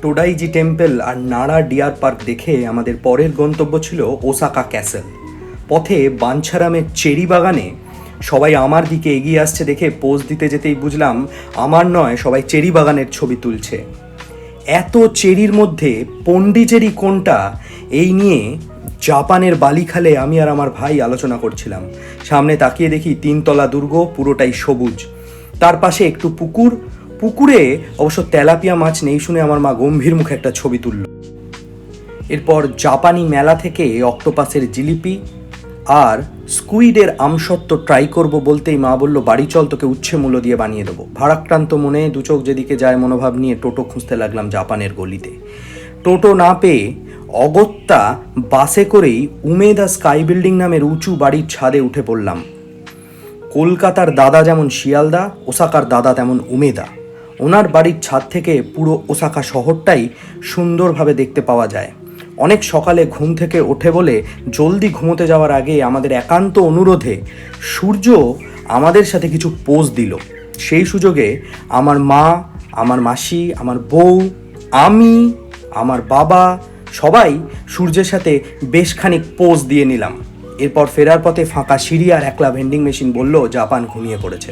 টোডাইজি temple আর নারা deer park দেখে আমাদের পরের গন্তব্য ছিল ওসাকা ক্যাসেল। পথে বাঞ্ছারামের চেরি বাগানে সবাই আমার দিকে এগিয়ে আসছে দেখে পোজ দিতে যেতেই বুঝলাম আমার নয়, সবাই চেরি বাগানের ছবি তুলছে। এত চেরির মধ্যে পন্ডিচেরি কোনটা, এই নিয়ে জাপানের বালিখালে আমি আর আমার ভাই আলোচনা করছিলাম। সামনে তাকিয়ে দেখি 3 তলা দুর্গ, পুরোটাই সবুজ, তার পাশে একটু পুকুর, পুকুরে অবশ্য তেলাপিয়া মাছ নেই শুনে আমার মা গম্ভীর মুখে একটা ছবি তুলল। এরপর জাপানি মেলা থেকে অক্টোপাসের জিলিপি আর স্কুইডের আমসত্ত্ব ট্রাই করব বলতেই মা বলল, বাড়ি চল, তোকে উচ্ছে মূল্য দিয়ে বানিয়ে দেবো। ভারাক্রান্ত মনে দুচোখ যেদিকে যায় মনোভাব নিয়ে টোটো খুঁজতে লাগলাম জাপানের গলিতে। টোটো না পেয়ে অগত্যা বাসে করেই উমেদা স্কাই বিল্ডিং নামের উঁচু বাড়ির ছাদে উঠে পড়লাম। কলকাতার দাদা যেমন শিয়ালদা, ওসাকার দাদা তেমন উমেদা। ওনার বাড়ির ছাদ থেকে পুরো ওসাকা শহরটাই সুন্দরভাবে দেখতে পাওয়া যায়। অনেক সকালে ঘুম থেকে ওঠে বলে জলদি ঘুমোতে যাওয়ার আগে আমাদের একান্ত অনুরোধে সূর্য আমাদের সাথে কিছু পোজ দিল। সেই সুযোগে আমার মা, আমার মাসি, আমার বউ, আমি, আমার বাবা সবাই সূর্যের সাথে বেশ খানিক পোজ দিয়ে নিলাম। এরপর ফেরার পথে ফাঁকা সিঁড়ি আর একলা ভেন্ডিং মেশিন বলল জাপান ঘুমিয়ে পড়েছে।